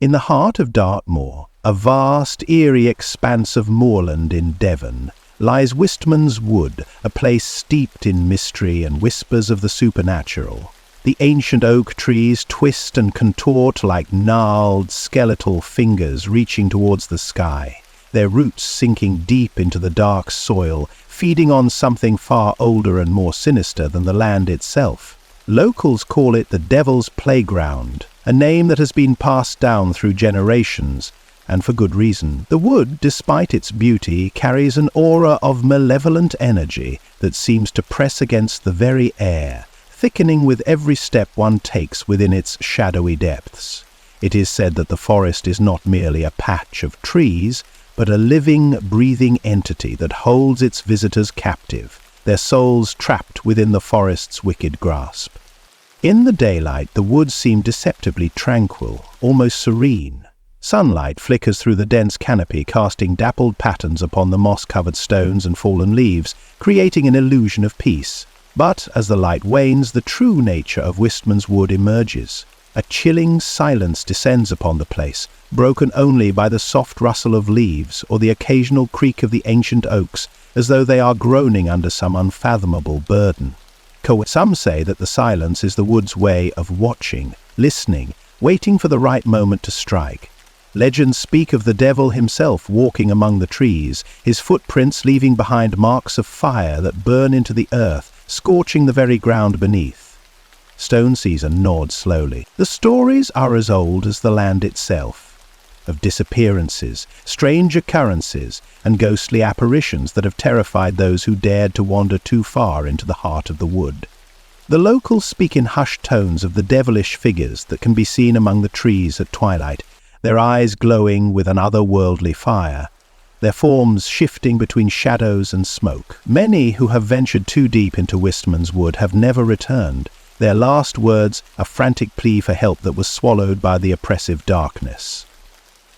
In the heart of Dartmoor, a vast, eerie expanse of moorland in Devon, lies Wistman's Wood, a place steeped in mystery and whispers of the supernatural. The ancient oak trees twist and contort like gnarled, skeletal fingers reaching towards the sky, their roots sinking deep into the dark soil, feeding on something far older and more sinister than the land itself. Locals call it the Devil's Playground, a name that has been passed down through generations, and for good reason. The wood, despite its beauty, carries an aura of malevolent energy that seems to press against the very air, thickening with every step one takes within its shadowy depths. It is said that the forest is not merely a patch of trees, but a living, breathing entity that holds its visitors captive, their souls trapped within the forest's wicked grasp. In the daylight, the woods seem deceptively tranquil, almost serene. Sunlight flickers through the dense canopy, casting dappled patterns upon the moss-covered stones and fallen leaves, creating an illusion of peace. But as the light wanes, the true nature of Wistman's Wood emerges. A chilling silence descends upon the place, broken only by the soft rustle of leaves or the occasional creak of the ancient oaks, as though they are groaning under some unfathomable burden. Some say that the silence is the wood's way of watching, listening, waiting for the right moment to strike. Legends speak of the devil himself walking among the trees, his footprints leaving behind marks of fire that burn into the earth, scorching the very ground beneath. Stone Caesar nods slowly. The stories are as old as the land itself, of disappearances, strange occurrences, and ghostly apparitions that have terrified those who dared to wander too far into the heart of the wood. The locals speak in hushed tones of the devilish figures that can be seen among the trees at twilight, their eyes glowing with an otherworldly fire, their forms shifting between shadows and smoke. Many who have ventured too deep into Wistman's Wood have never returned, their last words a frantic plea for help that was swallowed by the oppressive darkness.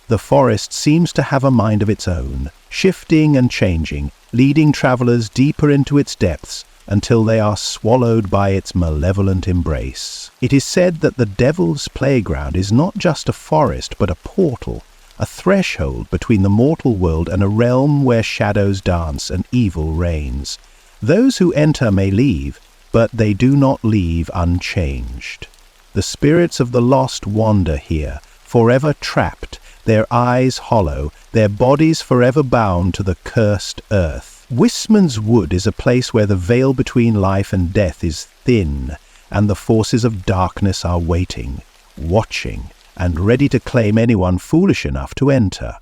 The forest seems to have a mind of its own, shifting and changing, leading travelers deeper into its depths until they are swallowed by its malevolent embrace. It is said that the Devil's Playground is not just a forest but a portal, a threshold between the mortal world and a realm where shadows dance and evil reigns. Those who enter may leave, but they do not leave unchanged. The spirits of the lost wander here, forever trapped, their eyes hollow, their bodies forever bound to the cursed earth. Wistman's Wood is a place where the veil between life and death is thin, and the forces of darkness are waiting, watching, and ready to claim anyone foolish enough to enter.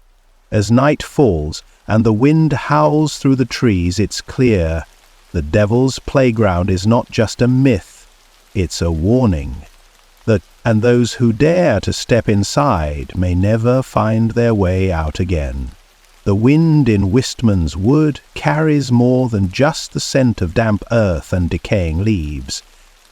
As night falls and the wind howls through the trees, it's clear the Devil's Playground is not just a myth, it's a warning. And those who dare to step inside may never find their way out again. The wind in Wistman's Wood carries more than just the scent of damp earth and decaying leaves.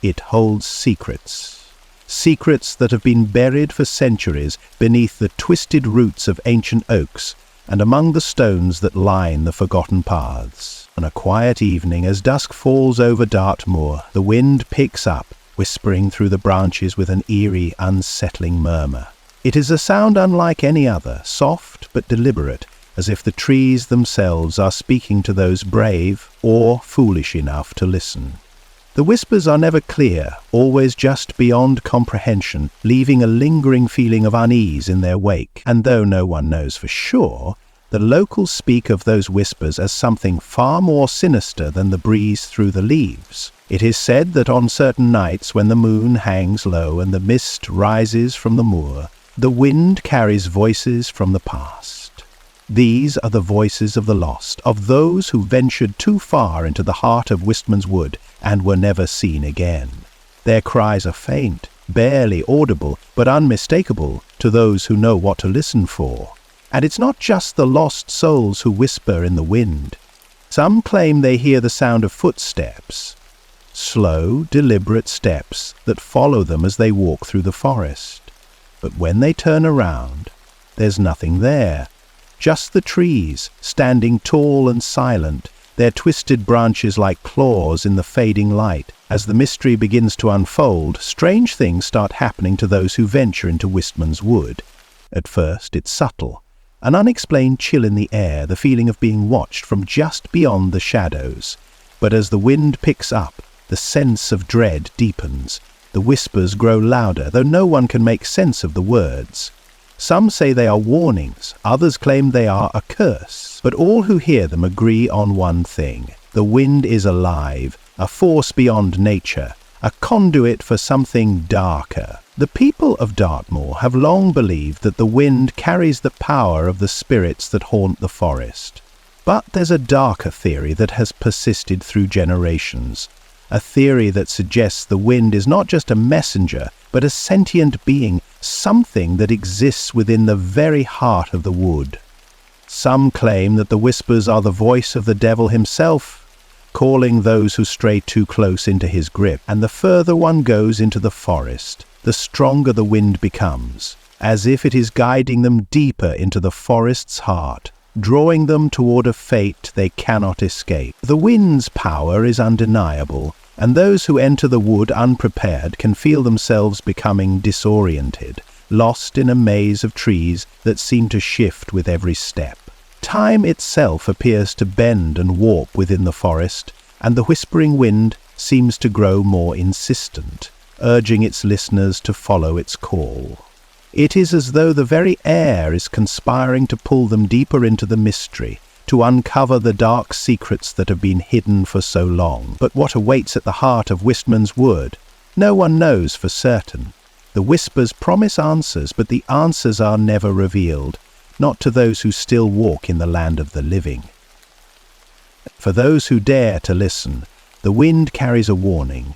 It holds secrets. Secrets that have been buried for centuries beneath the twisted roots of ancient oaks and among the stones that line the forgotten paths. On a quiet evening, as dusk falls over Dartmoor, the wind picks up, whispering through the branches with an eerie, unsettling murmur. It is a sound unlike any other, soft but deliberate, as if the trees themselves are speaking to those brave or foolish enough to listen. The whispers are never clear, always just beyond comprehension, leaving a lingering feeling of unease in their wake. And though no one knows for sure, the locals speak of those whispers as something far more sinister than the breeze through the leaves. It is said that on certain nights when the moon hangs low and the mist rises from the moor, the wind carries voices from the past. These are the voices of the lost, of those who ventured too far into the heart of Wistman's Wood and were never seen again. Their cries are faint, barely audible, but unmistakable to those who know what to listen for. And it's not just the lost souls who whisper in the wind. Some claim they hear the sound of footsteps, slow, deliberate steps that follow them as they walk through the forest. But when they turn around, there's nothing there. Just the trees, standing tall and silent, their twisted branches like claws in the fading light. As the mystery begins to unfold, strange things start happening to those who venture into Wistman's Wood. At first, it's subtle, an unexplained chill in the air, the feeling of being watched from just beyond the shadows. But as the wind picks up, the sense of dread deepens. The whispers grow louder, though no one can make sense of the words. Some say they are warnings, others claim they are a curse, but all who hear them agree on one thing. The wind is alive, a force beyond nature, a conduit for something darker. The people of Dartmoor have long believed that the wind carries the power of the spirits that haunt the forest. But there's a darker theory that has persisted through generations. A theory that suggests the wind is not just a messenger, but a sentient being, something that exists within the very heart of the wood. Some claim that the whispers are the voice of the devil himself, calling those who stray too close into his grip, and the further one goes into the forest, the stronger the wind becomes, as if it is guiding them deeper into the forest's heart, drawing them toward a fate they cannot escape. The wind's power is undeniable, and those who enter the wood unprepared can feel themselves becoming disoriented, lost in a maze of trees that seem to shift with every step. Time itself appears to bend and warp within the forest, and the whispering wind seems to grow more insistent, urging its listeners to follow its call. It is as though the very air is conspiring to pull them deeper into the mystery, to uncover the dark secrets that have been hidden for so long. But what awaits at the heart of Wistman's wood? No one knows for certain. The whispers promise answers, but the answers are never revealed, not to those who still walk in the land of the living. For those who dare to listen, the wind carries a warning.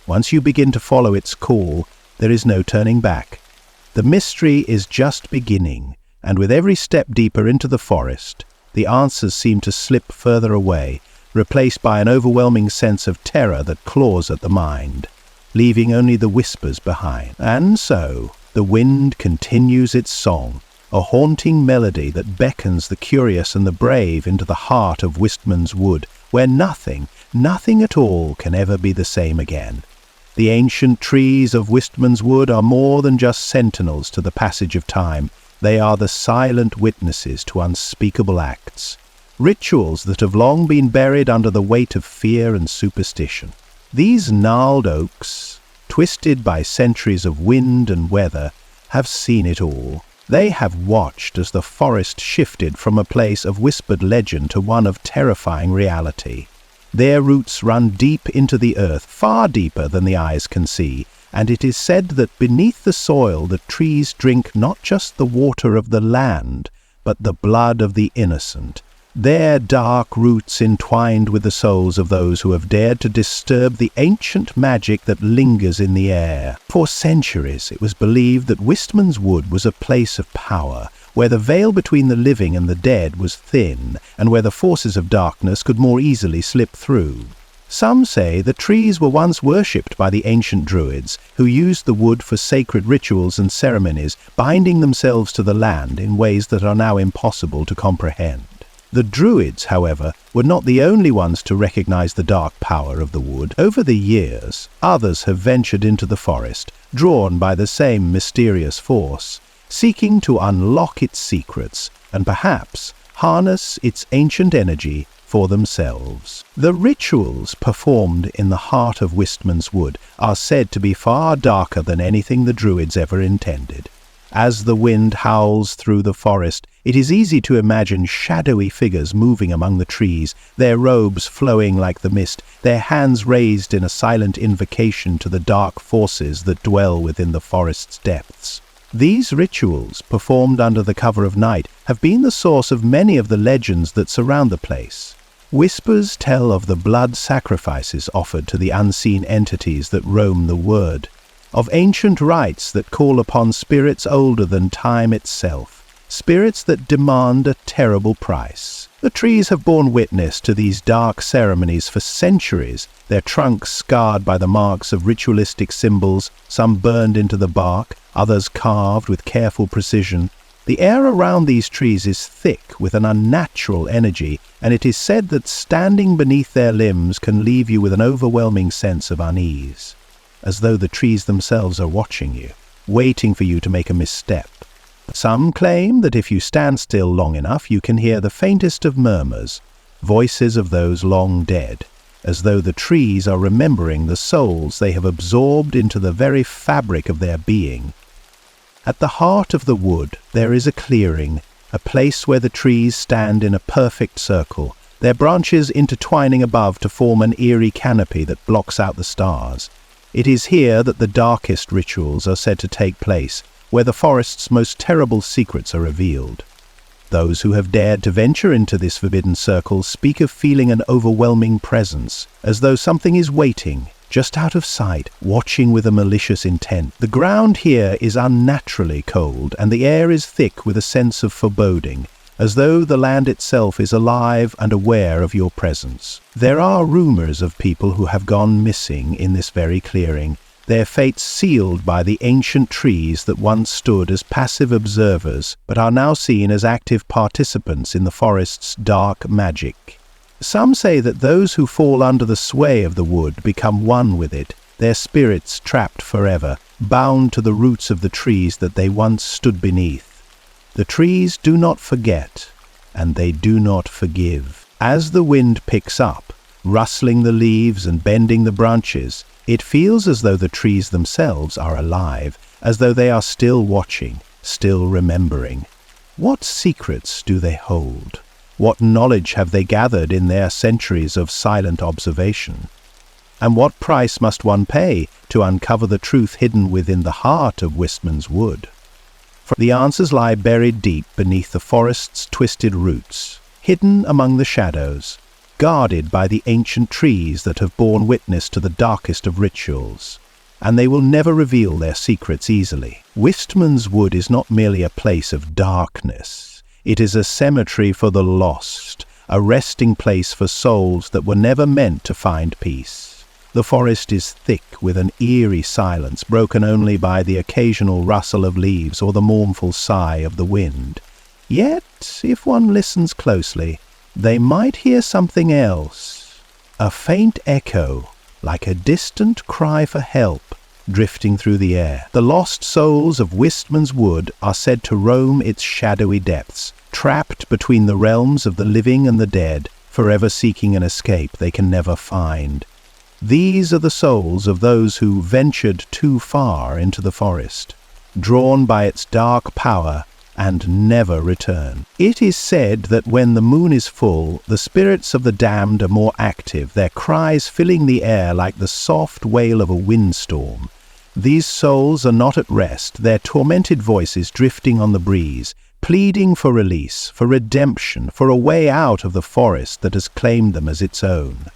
Once you begin to follow its call, there is no turning back. The mystery is just beginning, and with every step deeper into the forest, the answers seem to slip further away, replaced by an overwhelming sense of terror that claws at the mind, leaving only the whispers behind. And so, the wind continues its song, a haunting melody that beckons the curious and the brave into the heart of Wistman's wood, where nothing at all can ever be the same again. The ancient trees of Wistman's wood are more than just sentinels to the passage of time. They are the silent witnesses to unspeakable acts, rituals that have long been buried under the weight of fear and superstition. These gnarled oaks, twisted by centuries of wind and weather, have seen it all. They have watched as the forest shifted from a place of whispered legend to one of terrifying reality. Their roots run deep into the earth, far deeper than the eyes can see, and it is said that beneath the soil the trees drink not just the water of the land, but the blood of the innocent, their dark roots entwined with the souls of those who have dared to disturb the ancient magic that lingers in the air. For centuries it was believed that Wistman's wood was a place of power, where the veil between the living and the dead was thin, and where the forces of darkness could more easily slip through. Some say the trees were once worshipped by the ancient druids, who used the wood for sacred rituals and ceremonies, binding themselves to the land in ways that are now impossible to comprehend. The druids, however, were not the only ones to recognize the dark power of the wood. Over the years, others have ventured into the forest, drawn by the same mysterious force, seeking to unlock its secrets and perhaps harness its ancient energy for themselves. The rituals performed in the heart of Wistman's wood are said to be far darker than anything the druids ever intended. As the wind howls through the forest, it is easy to imagine shadowy figures moving among the trees, their robes flowing like the mist, their hands raised in a silent invocation to the dark forces that dwell within the forest's depths. These rituals, performed under the cover of night, have been the source of many of the legends that surround the place. Whispers tell of the blood sacrifices offered to the unseen entities that roam the wood, of ancient rites that call upon spirits older than time itself, spirits that demand a terrible price. The trees have borne witness to these dark ceremonies for centuries, their trunks scarred by the marks of ritualistic symbols, some burned into the bark, others carved with careful precision. The air around these trees is thick with an unnatural energy, and it is said that standing beneath their limbs can leave you with an overwhelming sense of unease, as though the trees themselves are watching you, waiting for you to make a misstep. Some claim that if you stand still long enough, you can hear the faintest of murmurs, voices of those long dead, as though the trees are remembering the souls they have absorbed into the very fabric of their being. At the heart of the wood there is a clearing, a place where the trees stand in a perfect circle, their branches intertwining above to form an eerie canopy that blocks out the stars. It is here that the darkest rituals are said to take place, where the forest's most terrible secrets are revealed. Those who have dared to venture into this forbidden circle speak of feeling an overwhelming presence, as though something is waiting, just out of sight, watching with a malicious intent. The ground here is unnaturally cold, and the air is thick with a sense of foreboding, as though the land itself is alive and aware of your presence. There are rumors of people who have gone missing in this very clearing, their fates sealed by the ancient trees that once stood as passive observers but are now seen as active participants in the forest's dark magic. Some say that those who fall under the sway of the wood become one with it, their spirits trapped forever, bound to the roots of the trees that they once stood beneath. The trees do not forget, and they do not forgive. As the wind picks up, rustling the leaves and bending the branches, it feels as though the trees themselves are alive, as though they are still watching, still remembering. What secrets do they hold? What knowledge have they gathered in their centuries of silent observation? And what price must one pay to uncover the truth hidden within the heart of Wistman's wood? For the answers lie buried deep beneath the forest's twisted roots, hidden among the shadows, guarded by the ancient trees that have borne witness to the darkest of rituals, and they will never reveal their secrets easily. Wistman's wood is not merely a place of darkness. It is a cemetery for the lost, a resting place for souls that were never meant to find peace. The forest is thick with an eerie silence, broken only by the occasional rustle of leaves or the mournful sigh of the wind. Yet, if one listens closely, they might hear something else. A faint echo, like a distant cry for help, drifting through the air. The lost souls of Wistman's wood are said to roam its shadowy depths, trapped between the realms of the living and the dead, forever seeking an escape they can never find. These are the souls of those who ventured too far into the forest, drawn by its dark power, and never return. It is said that when the moon is full, the spirits of the damned are more active, their cries filling the air like the soft wail of a windstorm. These souls are not at rest, their tormented voices drifting on the breeze, pleading for release, for redemption, for a way out of the forest that has claimed them as its own.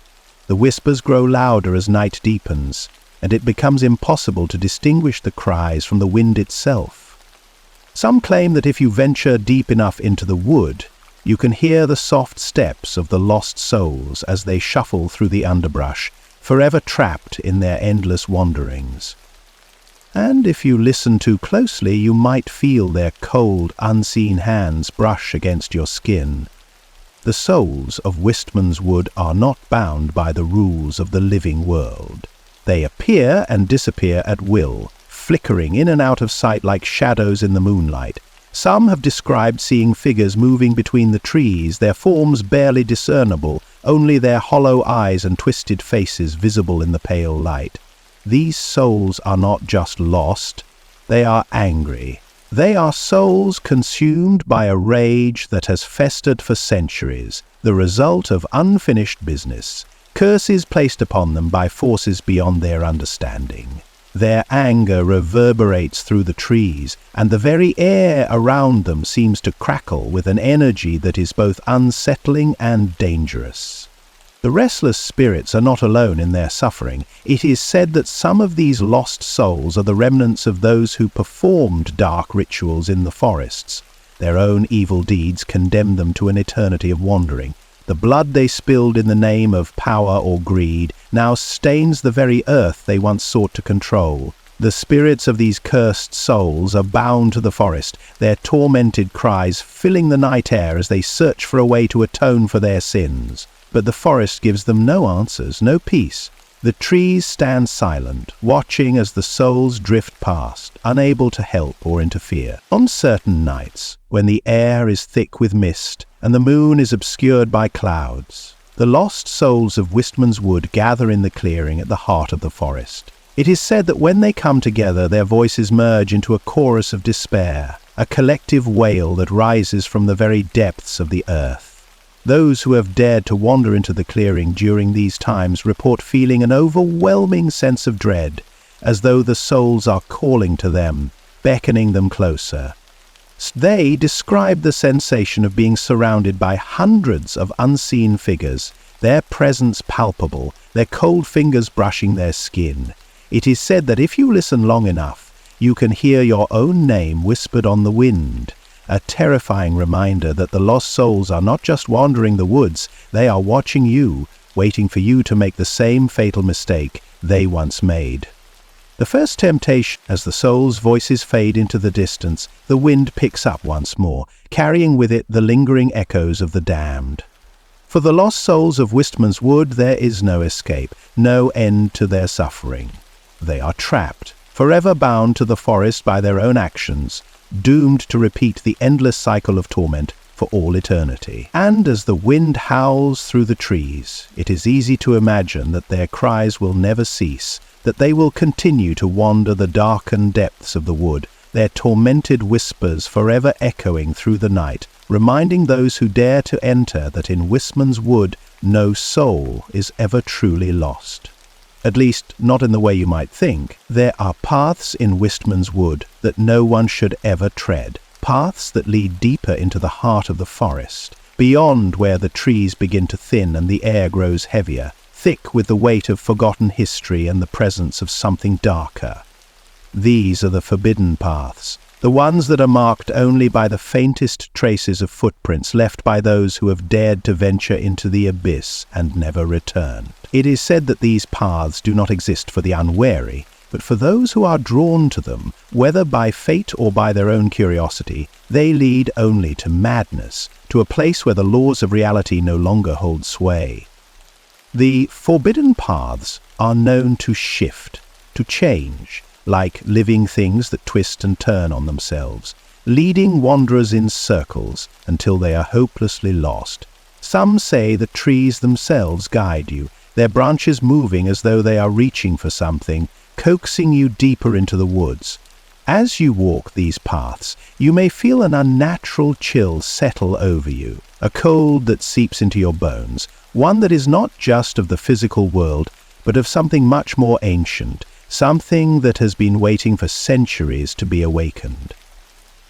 The whispers grow louder as night deepens, and it becomes impossible to distinguish the cries from the wind itself. Some claim that if you venture deep enough into the wood, you can hear the soft steps of the lost souls as they shuffle through the underbrush, forever trapped in their endless wanderings. And if you listen too closely, you might feel their cold, unseen hands brush against your skin. The souls of Wistman's wood are not bound by the rules of the living world. They appear and disappear at will, flickering in and out of sight like shadows in the moonlight. Some have described seeing figures moving between the trees, their forms barely discernible, only their hollow eyes and twisted faces visible in the pale light. These souls are not just lost, they are angry. They are souls consumed by a rage that has festered for centuries, the result of unfinished business, curses placed upon them by forces beyond their understanding. Their anger reverberates through the trees, and the very air around them seems to crackle with an energy that is both unsettling and dangerous. The restless spirits are not alone in their suffering. It is said that some of these lost souls are the remnants of those who performed dark rituals in the forests. Their own evil deeds condemn them to an eternity of wandering. The blood they spilled in the name of power or greed now stains the very earth they once sought to control. The spirits of these cursed souls are bound to the forest, their tormented cries filling the night air as they search for a way to atone for their sins. But the forest gives them no answers, no peace, The trees stand silent, watching as the souls drift past, unable to help or interfere. On certain nights, when the air is thick with mist and the moon is obscured by clouds, the lost souls of Wistman's Wood gather in the clearing at the heart of the forest. It is said that when they come together, their voices merge into a chorus of despair, a collective wail that rises from the very depths of the earth. Those who have dared to wander into the clearing during these times report feeling an overwhelming sense of dread, as though the souls are calling to them, beckoning them closer. They describe the sensation of being surrounded by hundreds of unseen figures, their presence palpable, their cold fingers brushing their skin. It is said that if you listen long enough, you can hear your own name whispered on the wind, a terrifying reminder that the lost souls are not just wandering the woods, they are watching you, waiting for you to make the same fatal mistake they once made. The first temptation, as the souls' voices fade into the distance, the wind picks up once more, carrying with it the lingering echoes of the damned. For the lost souls of Wistman's Wood, there is no escape, no end to their suffering. They are trapped, forever bound to the forest by their own actions, doomed to repeat the endless cycle of torment for all eternity. And as the wind howls through the trees, it is easy to imagine that their cries will never cease, that they will continue to wander the darkened depths of the wood, their tormented whispers forever echoing through the night, reminding those who dare to enter that in Wistman's Wood no soul is ever truly lost. At least, not in the way you might think. There are paths in Wistman's Wood that no one should ever tread, paths that lead deeper into the heart of the forest, beyond where the trees begin to thin and the air grows heavier, thick with the weight of forgotten history and the presence of something darker. These are the forbidden paths, the ones that are marked only by the faintest traces of footprints left by those who have dared to venture into the abyss and never return. It is said that these paths do not exist for the unwary, but for those who are drawn to them, whether by fate or by their own curiosity, they lead only to madness, to a place where the laws of reality no longer hold sway. The forbidden paths are known to shift, to change, like living things that twist and turn on themselves, leading wanderers in circles until they are hopelessly lost. Some say the trees themselves guide you, their branches moving as though they are reaching for something, coaxing you deeper into the woods. As you walk these paths, you may feel an unnatural chill settle over you, a cold that seeps into your bones, one that is not just of the physical world, but of something much more ancient, something that has been waiting for centuries to be awakened.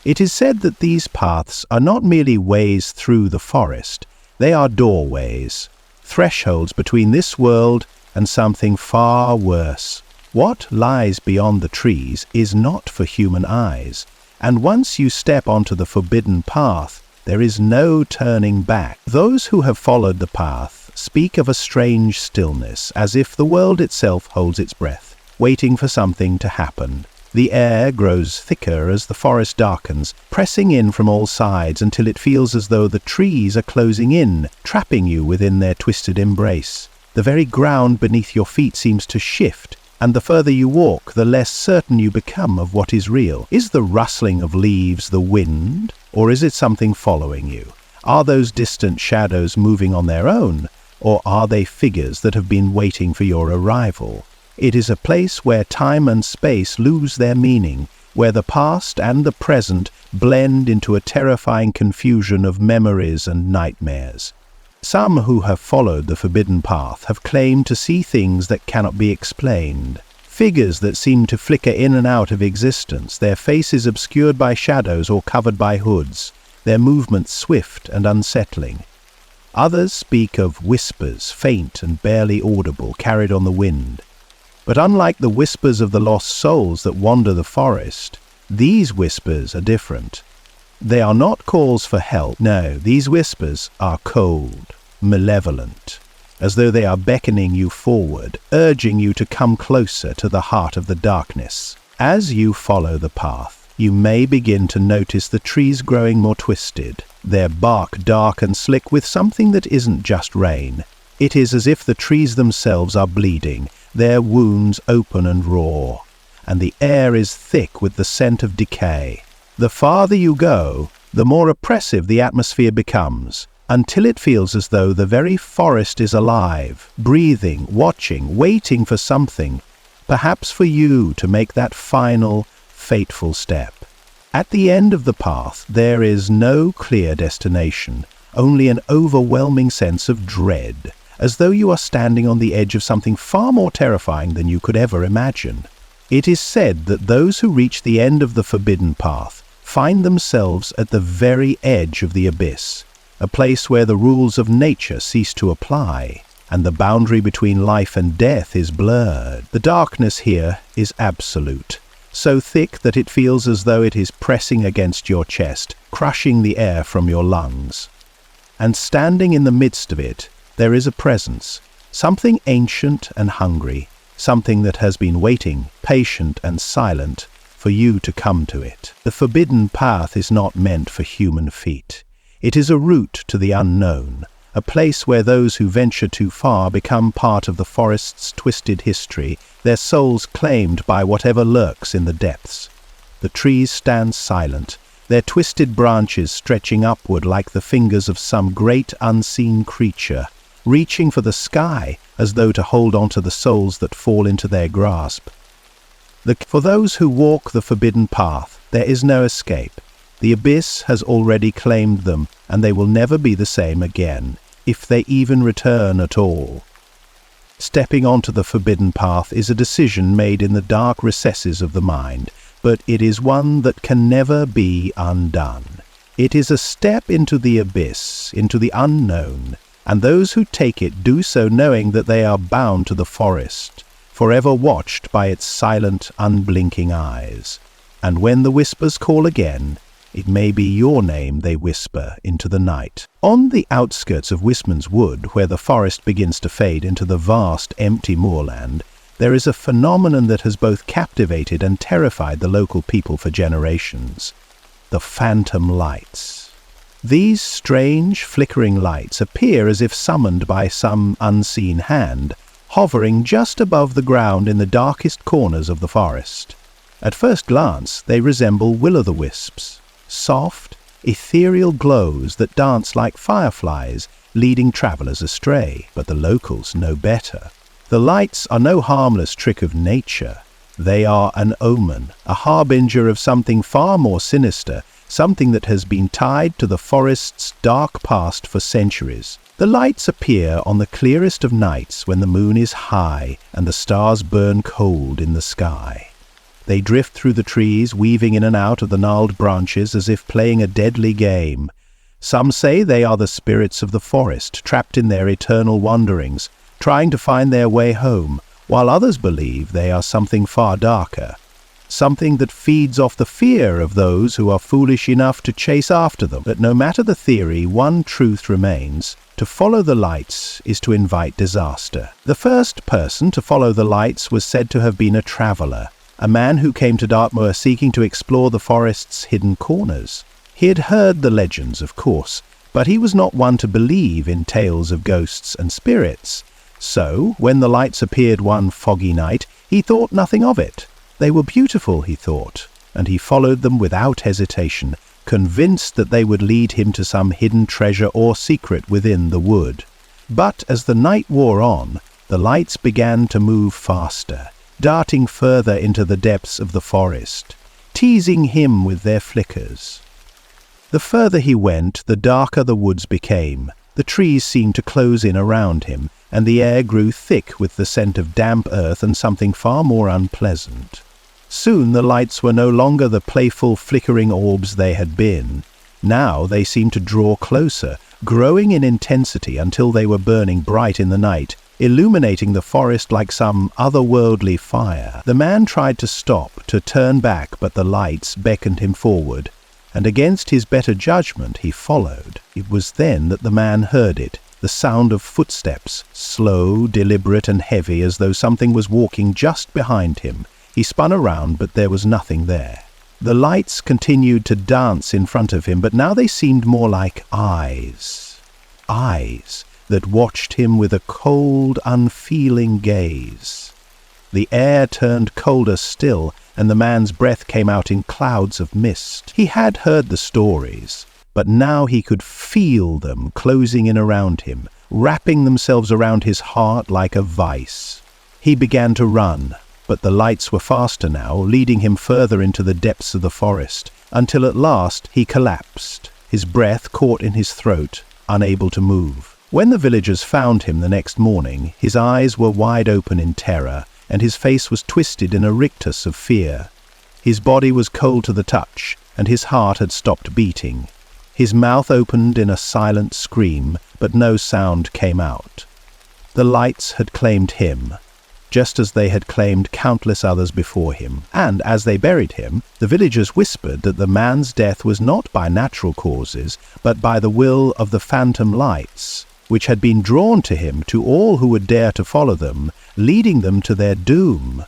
It is said that these paths are not merely ways through the forest, they are doorways, thresholds between this world and something far worse. What lies beyond the trees is not for human eyes, and once you step onto the forbidden path, there is no turning back. Those who have followed the path speak of a strange stillness, as if the world itself holds its breath, waiting for something to happen. The air grows thicker as the forest darkens, pressing in from all sides until it feels as though the trees are closing in, trapping you within their twisted embrace. The very ground beneath your feet seems to shift, and the further you walk, the less certain you become of what is real. Is the rustling of leaves the wind, or is it something following you? Are those distant shadows moving on their own, or are they figures that have been waiting for your arrival? It is a place where time and space lose their meaning, where the past and the present blend into a terrifying confusion of memories and nightmares. Some who have followed the forbidden path have claimed to see things that cannot be explained, figures that seem to flicker in and out of existence, their faces obscured by shadows or covered by hoods, their movements swift and unsettling. Others speak of whispers, faint and barely audible, carried on the wind. But unlike the whispers of the lost souls that wander the forest, these whispers are different. They are not calls for help. No, these whispers are cold, malevolent, as though they are beckoning you forward, urging you to come closer to the heart of the darkness. As you follow the path, you may begin to notice the trees growing more twisted, their bark dark and slick with something that isn't just rain. It is as if the trees themselves are bleeding, their wounds open and raw, and the air is thick with the scent of decay. The farther you go, the more oppressive the atmosphere becomes, until it feels as though the very forest is alive, breathing, watching, waiting for something, perhaps for you to make that final, fateful step. At the end of the path, there is no clear destination, only an overwhelming sense of dread, as though you are standing on the edge of something far more terrifying than you could ever imagine. It is said that those who reach the end of the forbidden path find themselves at the very edge of the abyss, a place where the rules of nature cease to apply, and the boundary between life and death is blurred. The darkness here is absolute, so thick that it feels as though it is pressing against your chest, crushing the air from your lungs. And standing in the midst of it, there is a presence, something ancient and hungry, something that has been waiting, patient and silent, for you to come to it. The forbidden path is not meant for human feet. It is a route to the unknown, a place where those who venture too far become part of the forest's twisted history, their souls claimed by whatever lurks in the depths. The trees stand silent, their twisted branches stretching upward like the fingers of some great unseen creature, reaching for the sky as though to hold on to the souls that fall into their grasp. For those who walk the forbidden path, there is no escape. The abyss has already claimed them, and they will never be the same again, if they even return at all. Stepping onto the forbidden path is a decision made in the dark recesses of the mind, but it is one that can never be undone. It is a step into the abyss, into the unknown, and those who take it do so knowing that they are bound to the forest, forever watched by its silent, unblinking eyes. And when the whispers call again, it may be your name they whisper into the night. On the outskirts of Wistman's Wood, where the forest begins to fade into the vast, empty moorland, there is a phenomenon that has both captivated and terrified the local people for generations: the phantom lights. These strange, flickering lights appear as if summoned by some unseen hand, hovering just above the ground in the darkest corners of the forest. At first glance, they resemble will-o'-the-wisps, soft, ethereal glows that dance like fireflies, leading travelers astray. But the locals know better. The lights are no harmless trick of nature. They are an omen, a harbinger of something far more sinister, something that has been tied to the forest's dark past for centuries. The lights appear on the clearest of nights when the moon is high and the stars burn cold in the sky. They drift through the trees, weaving in and out of the gnarled branches as if playing a deadly game. Some say they are the spirits of the forest, trapped in their eternal wanderings, trying to find their way home, while others believe they are something far darker, something that feeds off the fear of those who are foolish enough to chase after them. But no matter the theory, one truth remains: to follow the lights is to invite disaster. The first person to follow the lights was said to have been a traveller, a man who came to Dartmoor seeking to explore the forest's hidden corners. He had heard the legends, of course, but he was not one to believe in tales of ghosts and spirits. So, when the lights appeared one foggy night, he thought nothing of it. They were beautiful, he thought, and he followed them without hesitation, convinced that they would lead him to some hidden treasure or secret within the wood. But as the night wore on, the lights began to move faster, darting further into the depths of the forest, teasing him with their flickers. The further he went, the darker the woods became. The trees seemed to close in around him, and the air grew thick with the scent of damp earth and something far more unpleasant. Soon the lights were no longer the playful, flickering orbs they had been. Now they seemed to draw closer, growing in intensity until they were burning bright in the night, illuminating the forest like some otherworldly fire. The man tried to stop, to turn back, but the lights beckoned him forward, and against his better judgment he followed. It was then that the man heard it, the sound of footsteps, slow, deliberate and heavy, as though something was walking just behind him. He spun around, but there was nothing there. The lights continued to dance in front of him, but now they seemed more like eyes. Eyes that watched him with a cold, unfeeling gaze. The air turned colder still, and the man's breath came out in clouds of mist. He had heard the stories, but now he could feel them closing in around him, wrapping themselves around his heart like a vice. He began to run, but the lights were faster now, leading him further into the depths of the forest, until at last he collapsed, his breath caught in his throat, unable to move. When the villagers found him the next morning, his eyes were wide open in terror, and his face was twisted in a rictus of fear. His body was cold to the touch, and his heart had stopped beating. His mouth opened in a silent scream, but no sound came out. The lights had claimed him, just as they had claimed countless others before him, and as they buried him, the villagers whispered that the man's death was not by natural causes, but by the will of the phantom lights, which had been drawn to him to all who would dare to follow them, leading them to their doom.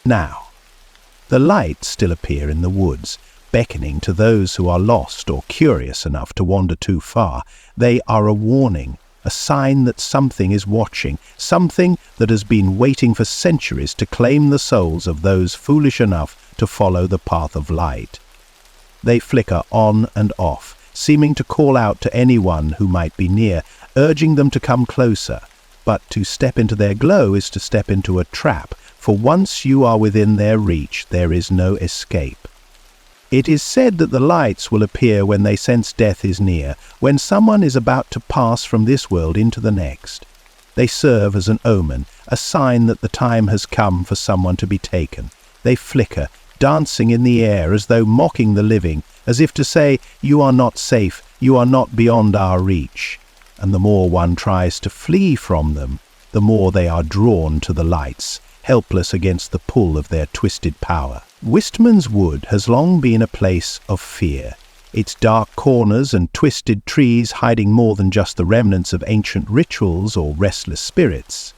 Now, the lights still appear in the woods, beckoning to those who are lost or curious enough to wander too far. They are a warning, a sign that something is watching, something that has been waiting for centuries to claim the souls of those foolish enough to follow the path of light. They flicker on and off, seeming to call out to anyone who might be near, urging them to come closer. But to step into their glow is to step into a trap, for once you are within their reach, there is no escape. It is said that the lights will appear when they sense death is near, when someone is about to pass from this world into the next. They serve as an omen, a sign that the time has come for someone to be taken. They flicker, dancing in the air as though mocking the living, as if to say, "You are not safe, you are not beyond our reach." And the more one tries to flee from them, the more they are drawn to the lights, helpless against the pull of their twisted power. Wistman's Wood has long been a place of fear, its dark corners and twisted trees hiding more than just the remnants of ancient rituals or restless spirits.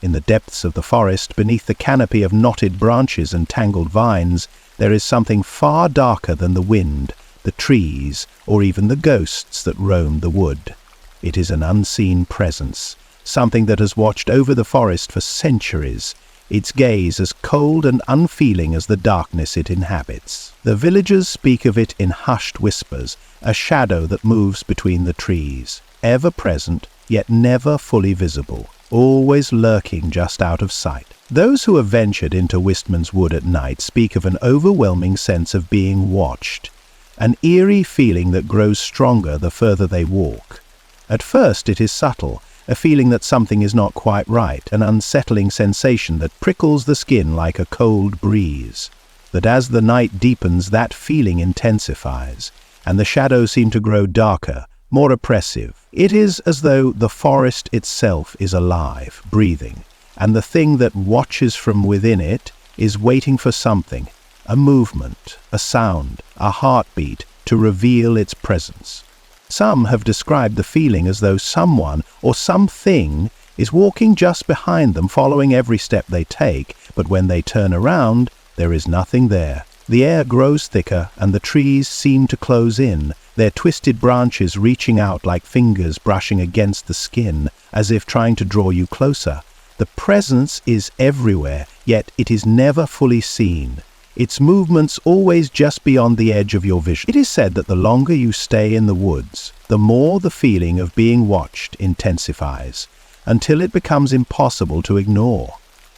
In the depths of the forest, beneath the canopy of knotted branches and tangled vines, there is something far darker than the wind, the trees, or even the ghosts that roam the wood. It is an unseen presence, something that has watched over the forest for centuries, its gaze as cold and unfeeling as the darkness it inhabits. The villagers speak of it in hushed whispers, a shadow that moves between the trees, ever present, yet never fully visible, always lurking just out of sight. Those who have ventured into Wistman's Wood at night speak of an overwhelming sense of being watched, an eerie feeling that grows stronger the further they walk. At first it is subtle, a feeling that something is not quite right, an unsettling sensation that prickles the skin like a cold breeze. But as the night deepens, that feeling intensifies, and the shadows seem to grow darker, more oppressive. It is as though the forest itself is alive, breathing, and the thing that watches from within it is waiting for something, a movement, a sound, a heartbeat, to reveal its presence. Some have described the feeling as though someone or something is walking just behind them, following every step they take, but when they turn around, there is nothing there. The air grows thicker and the trees seem to close in, their twisted branches reaching out like fingers brushing against the skin, as if trying to draw you closer. The presence is everywhere, yet it is never fully seen. Its movements always just beyond the edge of your vision. It is said that the longer you stay in the woods, the more the feeling of being watched intensifies, until it becomes impossible to ignore.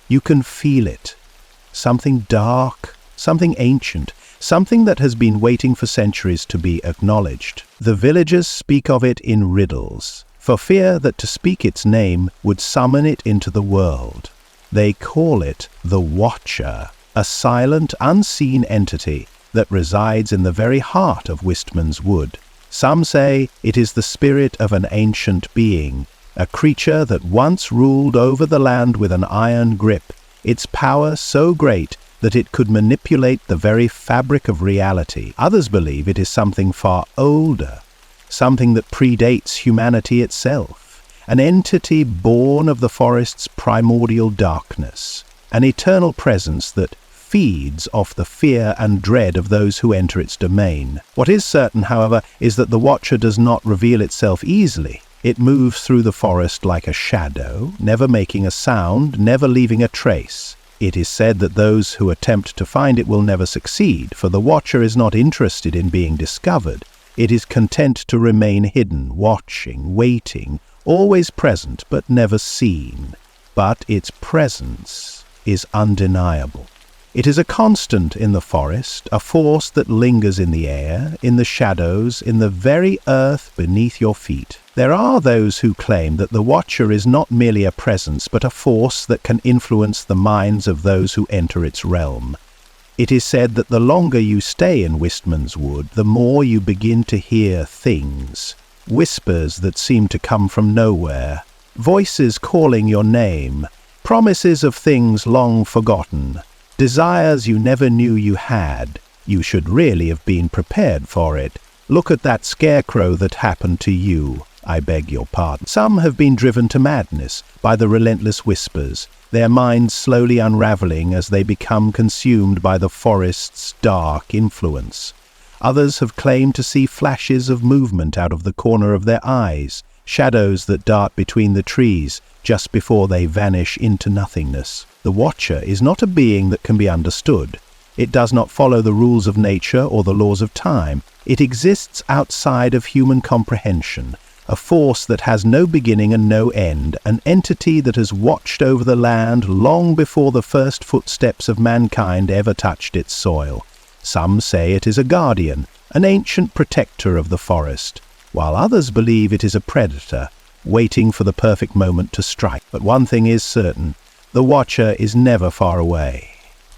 You can feel it. Something dark, something ancient, something that has been waiting for centuries to be acknowledged. The villagers speak of it in riddles, for fear that to speak its name would summon it into the world. They call it the Watcher, a silent, unseen entity that resides in the very heart of Wistman's Wood. Some say it is the spirit of an ancient being, a creature that once ruled over the land with an iron grip, its power so great that it could manipulate the very fabric of reality. Others believe it is something far older, something that predates humanity itself, an entity born of the forest's primordial darkness, an eternal presence that feeds off the fear and dread of those who enter its domain. What is certain, however, is that the Watcher does not reveal itself easily. It moves through the forest like a shadow, never making a sound, never leaving a trace. It is said that those who attempt to find it will never succeed, for the watcher is not interested in being discovered. It is content to remain hidden, watching, waiting, always present but never seen. But its presence is undeniable. It is a constant in the forest, a force that lingers in the air, in the shadows, in the very earth beneath your feet. There are those who claim that the watcher is not merely a presence, but a force that can influence the minds of those who enter its realm. It is said that the longer you stay in Wistman's Wood, the more you begin to hear things, whispers that seem to come from nowhere, voices calling your name, promises of things long forgotten, desires you never knew you had. You should really have been prepared for it. Look at that scarecrow that happened to you. I beg your pardon. Some have been driven to madness by the relentless whispers, their minds slowly unraveling as they become consumed by the forest's dark influence. Others have claimed to see flashes of movement out of the corner of their eyes, shadows that dart between the trees just before they vanish into nothingness. The watcher is not a being that can be understood. It does not follow the rules of nature or the laws of time. It exists outside of human comprehension, a force that has no beginning and no end, an entity that has watched over the land long before the first footsteps of mankind ever touched its soil. Some say it is a guardian, an ancient protector of the forest, while others believe it is a predator, waiting for the perfect moment to strike. But one thing is certain, the watcher is never far away.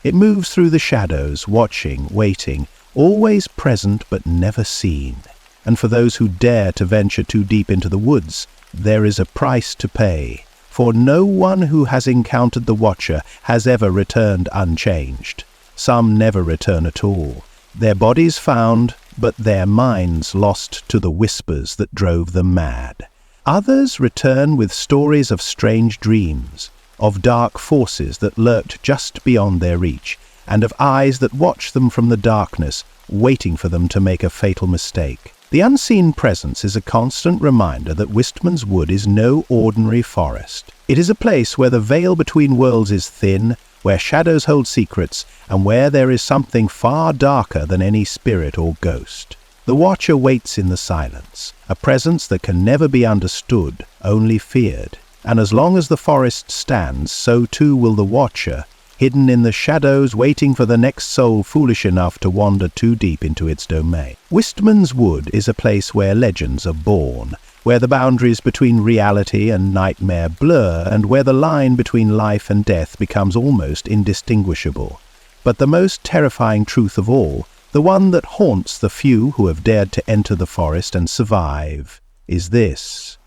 It moves through the shadows, watching, waiting, always present but never seen. And for those who dare to venture too deep into the woods, there is a price to pay, for no one who has encountered the watcher has ever returned unchanged. Some never return at all, their bodies found, but their minds lost to the whispers that drove them mad. Others return with stories of strange dreams, of dark forces that lurked just beyond their reach, and of eyes that watched them from the darkness, waiting for them to make a fatal mistake. The unseen presence is a constant reminder that Wistman's Wood is no ordinary forest. It is a place where the veil between worlds is thin, where shadows hold secrets, and where there is something far darker than any spirit or ghost. The watcher waits in the silence, a presence that can never be understood, only feared. And as long as the forest stands, so too will the watcher, hidden in the shadows, waiting for the next soul foolish enough to wander too deep into its domain. Wistman's Wood is a place where legends are born, where the boundaries between reality and nightmare blur, and where the line between life and death becomes almost indistinguishable. But the most terrifying truth of all, the one that haunts the few who have dared to enter the forest and survive, is this: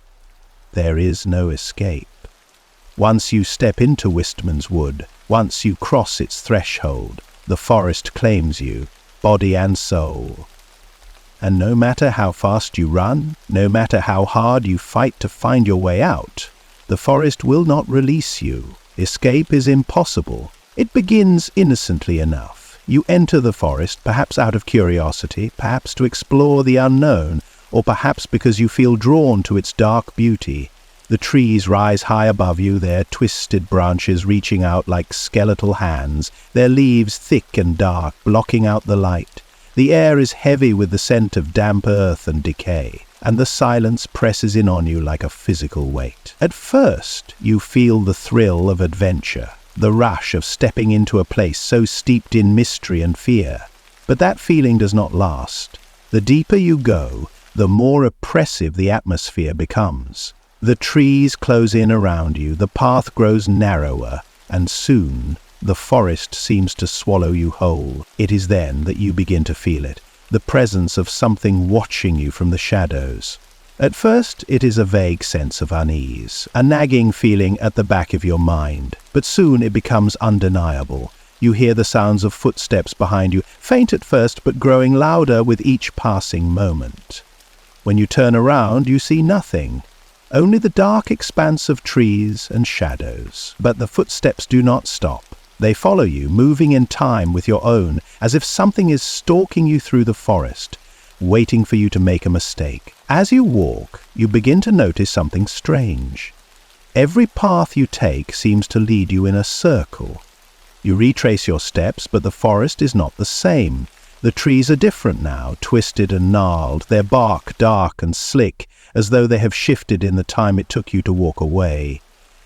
there is no escape. Once you step into Wistman's Wood, once you cross its threshold, the forest claims you, body and soul. And no matter how fast you run, no matter how hard you fight to find your way out, the forest will not release you. Escape is impossible. It begins innocently enough. You enter the forest, perhaps out of curiosity, perhaps to explore the unknown, or perhaps because you feel drawn to its dark beauty. The trees rise high above you, their twisted branches reaching out like skeletal hands, their leaves thick and dark, blocking out the light. The air is heavy with the scent of damp earth and decay, and the silence presses in on you like a physical weight. At first, you feel the thrill of adventure, the rush of stepping into a place so steeped in mystery and fear. But that feeling does not last. The deeper you go, the more oppressive the atmosphere becomes. The trees close in around you, the path grows narrower, and soon the forest seems to swallow you whole. It is then that you begin to feel it, the presence of something watching you from the shadows. At first, it is a vague sense of unease, a nagging feeling at the back of your mind, but soon it becomes undeniable. You hear the sounds of footsteps behind you, faint at first but growing louder with each passing moment. When you turn around, you see nothing. Only the dark expanse of trees and shadows. But the footsteps do not stop. They follow you, moving in time with your own, as if something is stalking you through the forest, waiting for you to make a mistake. As you walk, you begin to notice something strange. Every path you take seems to lead you in a circle. You retrace your steps, but the forest is not the same. The trees are different now, twisted and gnarled, their bark dark and slick, as though they have shifted in the time it took you to walk away.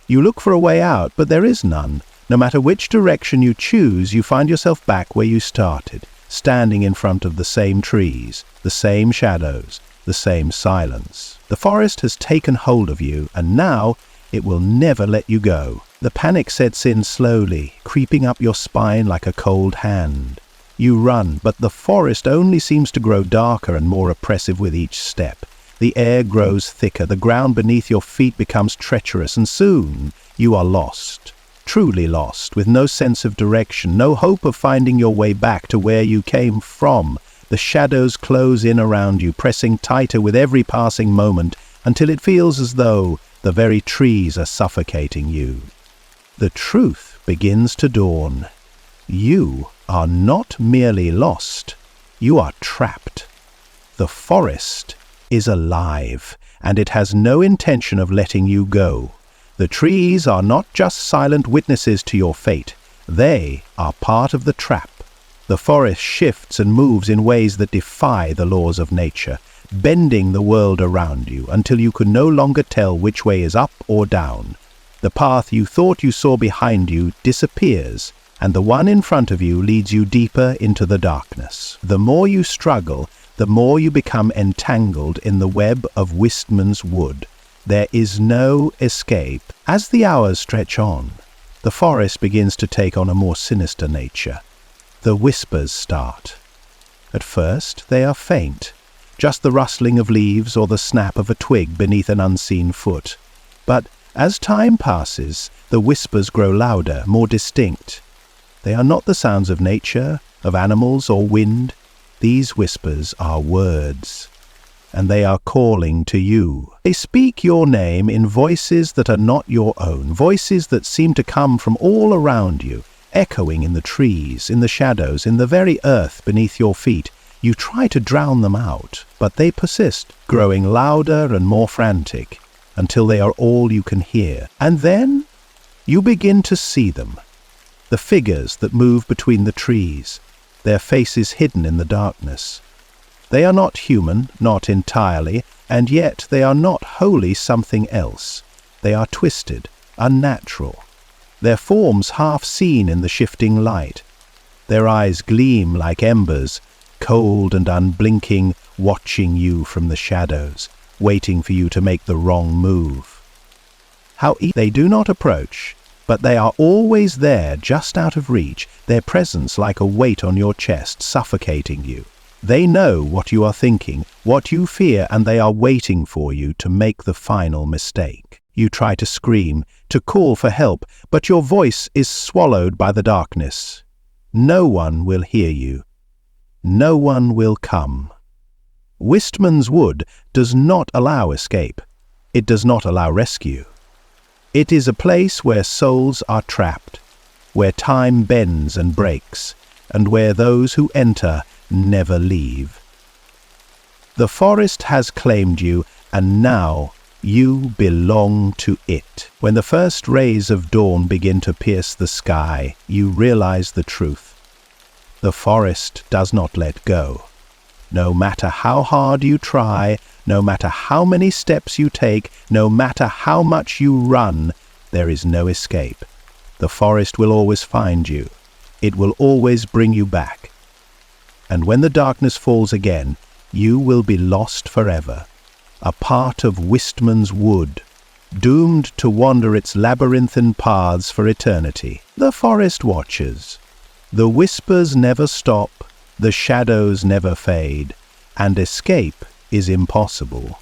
You look for a way out, but there is none. No matter which direction you choose, you find yourself back where you started, standing in front of the same trees, the same shadows, the same silence. The forest has taken hold of you, and now it will never let you go. The panic sets in slowly, creeping up your spine like a cold hand. You run, but the forest only seems to grow darker and more oppressive with each step. The air grows thicker, the ground beneath your feet becomes treacherous, and soon you are lost. Truly lost, with no sense of direction, no hope of finding your way back to where you came from. The shadows close in around you, pressing tighter with every passing moment, until it feels as though the very trees are suffocating you. The truth begins to dawn. You are not merely lost, you are trapped. The forest is alive, and it has no intention of letting you go. The trees are not just silent witnesses to your fate, they are part of the trap. The forest shifts and moves in ways that defy the laws of nature, bending the world around you until you can no longer tell which way is up or down. The path you thought you saw behind you disappears, and the one in front of you leads you deeper into the darkness. The more you struggle, the more you become entangled in the web of Wistman's wood. There is no escape. As the hours stretch on, the forest begins to take on a more sinister nature. The whispers start. At first, they are faint, just the rustling of leaves or the snap of a twig beneath an unseen foot. But as time passes, the whispers grow louder, more distinct. They are not the sounds of nature, of animals or wind. These whispers are words, and they are calling to you. They speak your name in voices that are not your own, voices that seem to come from all around you, echoing in the trees, in the shadows, in the very earth beneath your feet. You try to drown them out, but they persist, growing louder and more frantic, until they are all you can hear. And then you begin to see them. The figures that move between the trees, their faces hidden in the darkness. They are not human, not entirely, and yet they are not wholly something else. They are twisted, unnatural, their forms half seen in the shifting light. Their eyes gleam like embers, cold and unblinking, watching you from the shadows, waiting for you to make the wrong move. They do not approach, but they are always there, just out of reach, their presence like a weight on your chest, suffocating you. They know what you are thinking, what you fear, and they are waiting for you to make the final mistake. You try to scream, to call for help, but your voice is swallowed by the darkness. No one will hear you. No one will come. Wistman's wood does not allow escape. It does not allow rescue. It is a place where souls are trapped, where time bends and breaks, and where those who enter never leave. The forest has claimed you, and now you belong to it. When the first rays of dawn begin to pierce the sky, you realize the truth. The forest does not let go. No matter how hard you try, no matter how many steps you take, no matter how much you run, there is no escape. The forest will always find you. It will always bring you back. And when the darkness falls again, you will be lost forever, a part of Wistman's wood, doomed to wander its labyrinthine paths for eternity. The forest watches. The whispers never stop, the shadows never fade, and escape is impossible.